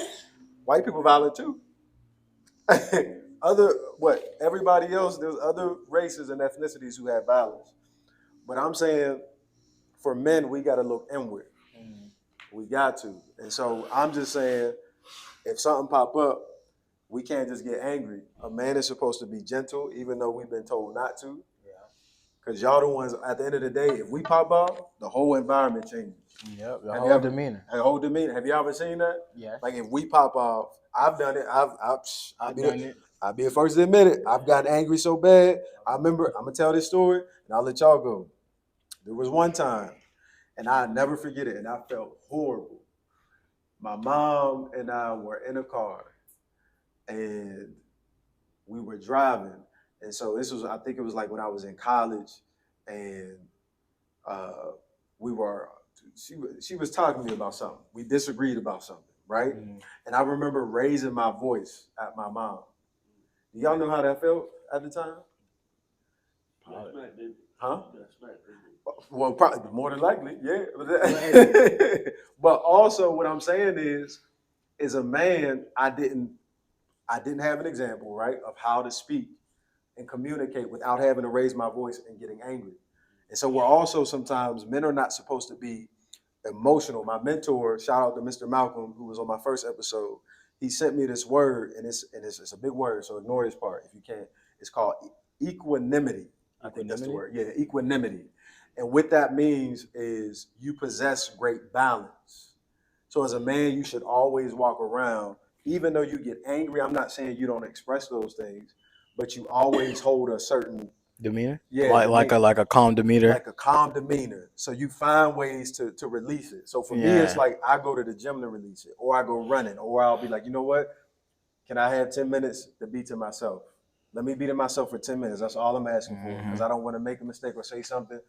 [SPEAKER 1] White people violent too. Everybody else, there's other races and ethnicities who have violence. But I'm saying for men, we got to look inward. We got to. And so I'm just saying, if something pop up, we can't just get angry. A man is supposed to be gentle, even though we've been told not to. Because y'all the ones, at the end of the day, if we pop off, the whole environment changes.
[SPEAKER 2] Yep, the
[SPEAKER 1] Have
[SPEAKER 2] whole
[SPEAKER 1] you ever-
[SPEAKER 2] demeanor.
[SPEAKER 1] The whole demeanor. Have you ever seen that?
[SPEAKER 2] Yes,
[SPEAKER 1] Like if we pop off, I've done it. I'll
[SPEAKER 2] I've
[SPEAKER 1] be
[SPEAKER 2] done it.
[SPEAKER 1] I'll be the first to admit it. I've gotten angry so bad. I remember, I'm gonna tell this story and I'll let y'all go. There was one time, and I'll never forget it, and I felt horrible. My mom and I were in a car and we were driving. And so this was, I think it was like when I was in college, and uh, we were, she was talking to me about something. We disagreed about something, right?
[SPEAKER 2] Mhm.
[SPEAKER 1] And I remember raising my voice at my mom. Do y'all know how that felt at the time? Huh? Well, probably more than likely, yeah. But also, what I'm saying is, as a man, I didn't have an example, right, of how to speak and communicate without having to raise my voice and getting angry. And so we're also sometimes, men are not supposed to be emotional. My mentor, shout out to Mr. Malcolm, who was on my first episode. He sent me this word, and it's a big word, so ignore this part if you can. It's called equanimity. I think that's the word. Yeah, equanimity. And what that means is you possess great balance. So as a man, you should always walk around, even though you get angry. I'm not saying you don't express those things, but you always hold a certain
[SPEAKER 2] Demeanor?
[SPEAKER 1] Yeah,
[SPEAKER 2] Like a calm demeanor.
[SPEAKER 1] like a calm demeanor. So you find ways to release it. So for me, it's
[SPEAKER 2] Yeah.
[SPEAKER 1] like I go to the gym to release it, or I go running, or I'll be like, you know what? Can I have 10 minutes to be to myself? Let me be to myself for 10 minutes. That's all I'm asking for, because I don't want to make a mistake or say something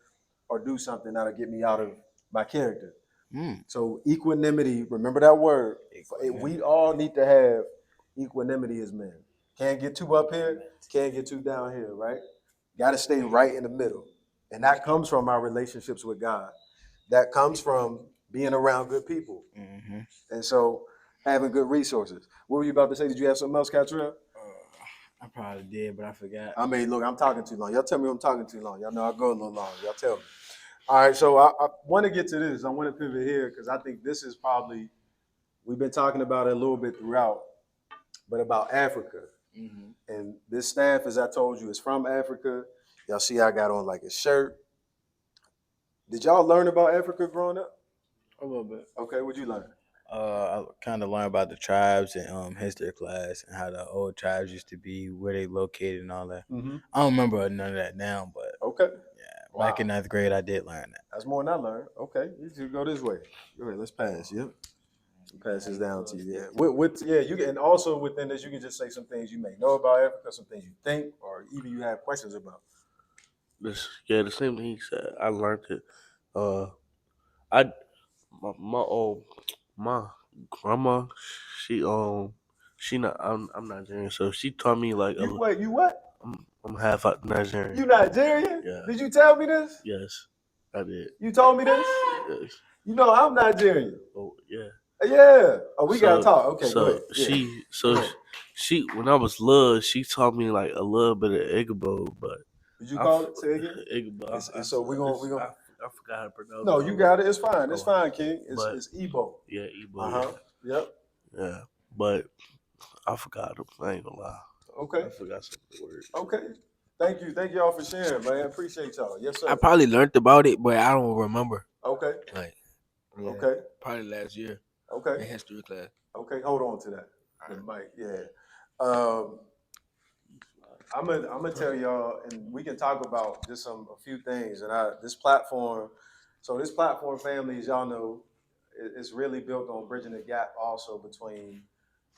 [SPEAKER 1] or do something that'll get me out of my character.
[SPEAKER 2] Mm.
[SPEAKER 1] So equanimity, remember that word. We all need to have equanimity as men. Can't get too up here, can't get too down here, right? Got to stay right in the middle. And that comes from our relationships with God. That comes from being around good people.
[SPEAKER 2] Mhm.
[SPEAKER 1] And so having good resources. What were you about to say? Did you have something else, Catrell?
[SPEAKER 2] I probably did, but I forgot.
[SPEAKER 1] I mean, look, I'm talking too long. Y'all tell me I'm talking too long. Y'all know I go a little long. Y'all tell me. All right, so I want to get to this. I want to pivot here because I think this is probably, we've been talking about it a little bit throughout, but about Africa.
[SPEAKER 2] Mhm.
[SPEAKER 1] And this staff, as I told you, is from Africa. Y'all see I got on like a shirt. Did y'all learn about Africa growing up?
[SPEAKER 2] A little bit.
[SPEAKER 1] Okay, what'd you learn?
[SPEAKER 2] I kind of learned about the tribes in history class and how the old tribes used to be, where they located, and all that.
[SPEAKER 1] Mm-hmm.
[SPEAKER 2] I don't remember none of that now, but
[SPEAKER 1] Okay.
[SPEAKER 2] yeah, back in ninth grade, I did learn that.
[SPEAKER 1] That's more than I learned. Okay, you should go this way. Go ahead, let's pass. Yep. Pass this down to you. Yeah. You can, and also within this, you can just say some things you may know about Africa, some things you think, or even you have questions about.
[SPEAKER 3] The same thing he said. I learned it. I my grandma, she she not I'm Nigerian, so she taught me like
[SPEAKER 1] You what?
[SPEAKER 3] I'm half Nigerian.
[SPEAKER 1] You Nigerian?
[SPEAKER 3] Yeah.
[SPEAKER 1] Did you tell me this?
[SPEAKER 3] Yes, I did.
[SPEAKER 1] You told me this?
[SPEAKER 3] Yes.
[SPEAKER 1] You know I'm Nigerian.
[SPEAKER 3] Oh yeah.
[SPEAKER 1] Yeah. Oh, we gotta talk. Okay, go ahead. Yeah.
[SPEAKER 3] She when I was little, she taught me like a little bit of Igbo, but
[SPEAKER 1] Did you call it? Say again.
[SPEAKER 3] Igbo.
[SPEAKER 1] So we're gonna.
[SPEAKER 3] I forgot how to pronounce it.
[SPEAKER 1] No, you got it. It's fine. It's fine, King.
[SPEAKER 3] But-
[SPEAKER 1] It's Igbo.
[SPEAKER 3] Yeah, Igbo.
[SPEAKER 1] Uh-huh. Yep.
[SPEAKER 3] Yeah, but I forgot them. I ain't gonna lie.
[SPEAKER 1] Okay.
[SPEAKER 3] I forgot some of the words.
[SPEAKER 1] Okay. Thank you. Thank y'all for sharing, man. Appreciate y'all. Yes, sir.
[SPEAKER 4] I probably learned about it, but I don't remember.
[SPEAKER 1] Okay.
[SPEAKER 4] Like, yeah,
[SPEAKER 1] Okay.
[SPEAKER 4] probably last year in
[SPEAKER 1] Okay.
[SPEAKER 4] history class.
[SPEAKER 1] Okay. Hold on to that. The mic. Yeah. I'm gonna tell y'all, and we can talk about just a few things. And this platform, family, as y'all know, it's really built on bridging the gap also between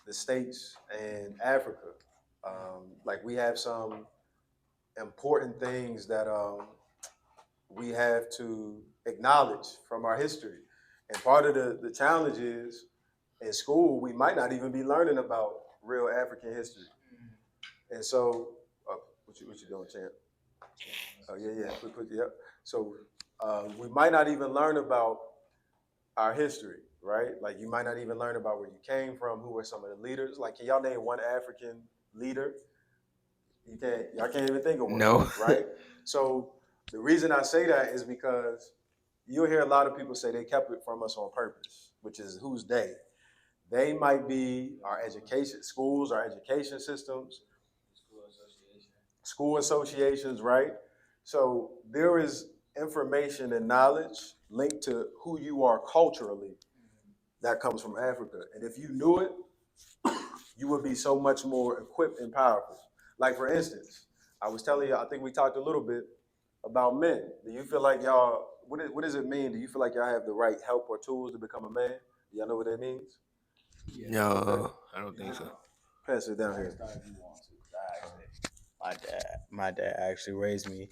[SPEAKER 1] the States and Africa. Like we have some important things that we have to acknowledge from our history. And part of the challenge is in school, we might not even be learning about real African history. And so, what you doing, champ? Oh yeah. Yep. So we might not even learn about our history, right? Like you might not even learn about where you came from, who were some of the leaders. Like, can y'all name one African leader? Y'all can't even think of one.
[SPEAKER 4] No.
[SPEAKER 1] Right? So the reason I say that is because you'll hear a lot of people say they kept it from us on purpose, which is who's they? They might be our education, schools, our education systems, school associations, right? So there is information and knowledge linked to who you are culturally that comes from Africa. And if you knew it, you would be so much more equipped and powerful. Like for instance, I was telling you, I think we talked a little bit about men. Do you feel like y'all? What does it mean? Do you feel like y'all have the right help or tools to become a man? Do y'all know what that means?
[SPEAKER 4] No, I don't think so.
[SPEAKER 1] Pass it down here.
[SPEAKER 2] My dad actually raised me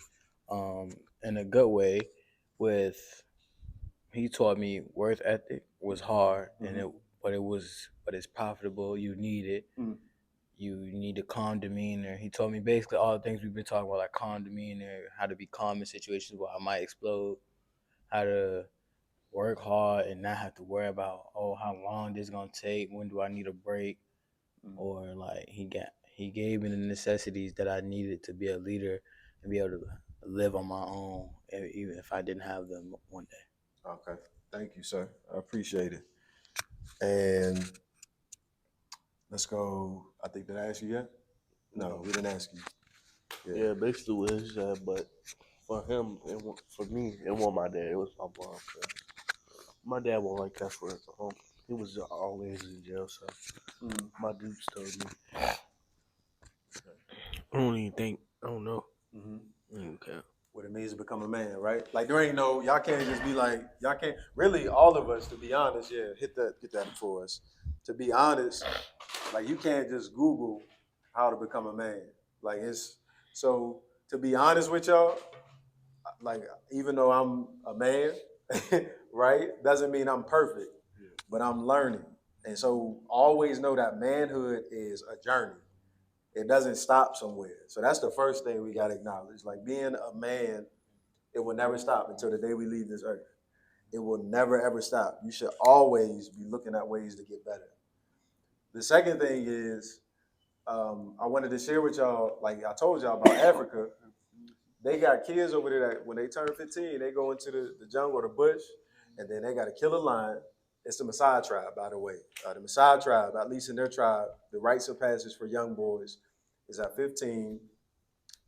[SPEAKER 2] in a good way. With he taught me worth ethic was hard, but it's profitable. You need it.
[SPEAKER 1] Mm.
[SPEAKER 2] You need a calm demeanor. He taught me basically all the things we've been talking about, like calm demeanor, how to be calm in situations where I might explode, how to work hard and not have to worry about, oh, how long this is gonna take, when do I need a break, or like he gave me the necessities that I needed to be a leader and be able to live on my own, even if I didn't have them one day.
[SPEAKER 1] Okay. Thank you, sir. I appreciate it. And let's go. I think, did I ask you yet? No, we didn't ask you.
[SPEAKER 3] Yeah, basically what he said, but for him, for me, it wasn't my dad. It was my mom. My dad wasn't like that for his home. He was always in jail, so my dudes told me.
[SPEAKER 4] I don't even think. I don't know.
[SPEAKER 1] Okay. What it means to become a man, right? Like there ain't no, y'all can't just be like, y'all can't really, all of us, to be honest, get that for us. To be honest, like you can't just Google how to become a man. Like so to be honest with y'all, like even though I'm a man, right, doesn't mean I'm perfect, but I'm learning. And so always know that manhood is a journey. It doesn't stop somewhere. So that's the first thing we got to acknowledge. Like being a man, it will never stop until the day we leave this earth. It will never, ever stop. You should always be looking at ways to get better. The second thing is, I wanted to share with y'all, like I told y'all about Africa. They got kids over there that when they turn 15, they go into the jungle or the bush, and then they got to kill a lion. It's the Maasai tribe, by the way. The Maasai tribe, at least in their tribe, the rites of passage for young boys is at 15.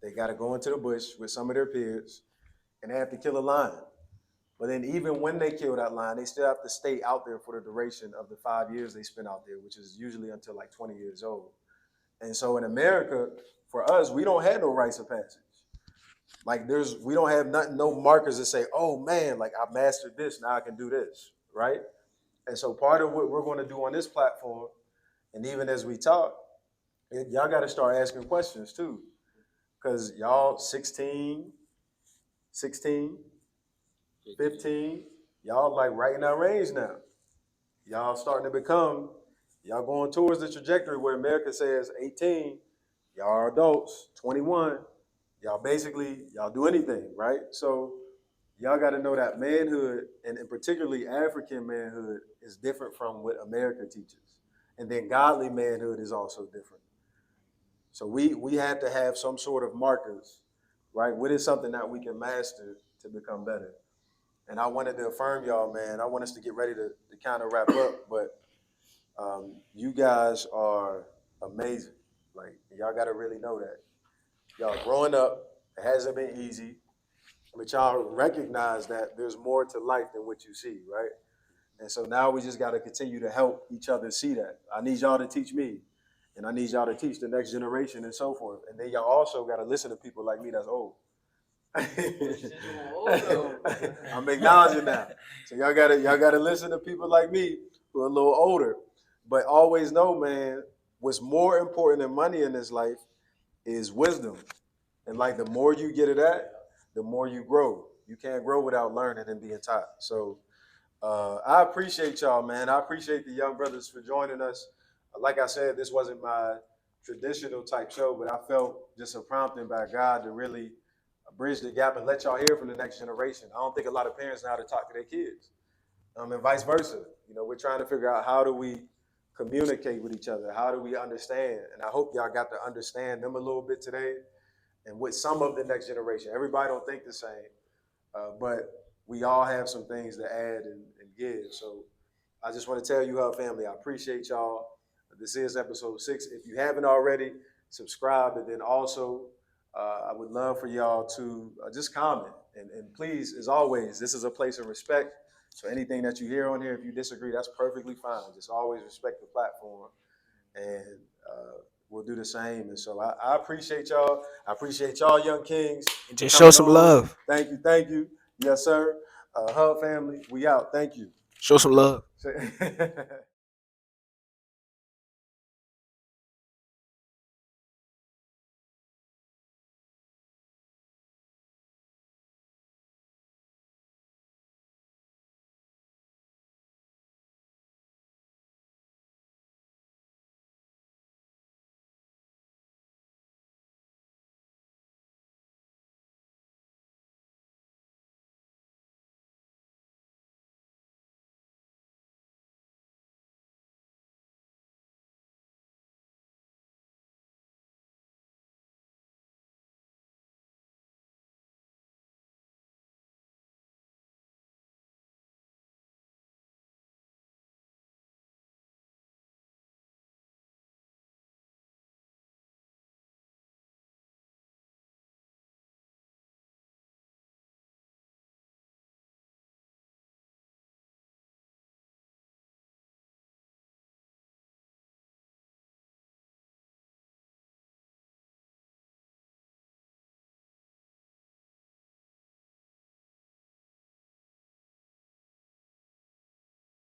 [SPEAKER 1] They got to go into the bush with some of their peers, and they have to kill a lion. But then even when they kill that lion, they still have to stay out there for the duration of the 5 years they spend out there, which is usually until like 20 years old. And so in America, for us, we don't have no rites of passage. Like we don't have nothing, no markers that say, oh man, like I mastered this, now I can do this, right? And so part of what we're going to do on this platform, and even as we talk, y'all got to start asking questions too. Because y'all 16, 15, y'all like right in that range now. Y'all starting to become, y'all going towards the trajectory where America says 18, y'all are adults, 21, y'all basically, y'all do anything, right? So y'all got to know that manhood, and particularly African manhood, is different from what America teaches. And then godly manhood is also different. So we had to have some sort of markers, right? What is something that we can master to become better? And I wanted to affirm y'all, man. I want us to get ready to kind of wrap up, but you guys are amazing. Like, y'all got to really know that. Y'all growing up, it hasn't been easy, but y'all recognize that there's more to life than what you see, right? And so now we just got to continue to help each other see that. I need y'all to teach me, and I need y'all to teach the next generation and so forth. And then y'all also got to listen to people like me that's old. I'm acknowledging that. So y'all gotta listen to people like me who are a little older. But always know, man, what's more important than money in this life is wisdom. And like the more you get it at, the more you grow. You can't grow without learning and being taught. So I appreciate y'all, man. I appreciate the young brothers for joining us. Like I said, this wasn't my traditional type show, but I felt just a prompting by God to really bridge the gap and let y'all hear from the next generation. I don't think a lot of parents know how to talk to their kids, and vice versa. You know, we're trying to figure out how do we communicate with each other? How do we understand? And I hope y'all got to understand them a little bit today, and with some of the next generation. Everybody don't think the same, but we all have some things to add and give. So I just want to tell you, Hub family, I appreciate y'all. This is episode 6. If you haven't already, subscribe, and then also I would love for y'all to just comment. And please, as always, this is a place of respect. So anything that you hear on here, if you disagree, that's perfectly fine. Just always respect the platform. And we'll do the same. And so I appreciate y'all. I appreciate y'all, Young Kings.
[SPEAKER 4] And just
[SPEAKER 1] coming
[SPEAKER 4] show some
[SPEAKER 1] on.
[SPEAKER 4] love.
[SPEAKER 1] Thank you. Thank you. Yes, sir. Hub family, we out. Thank you.
[SPEAKER 4] Show some love.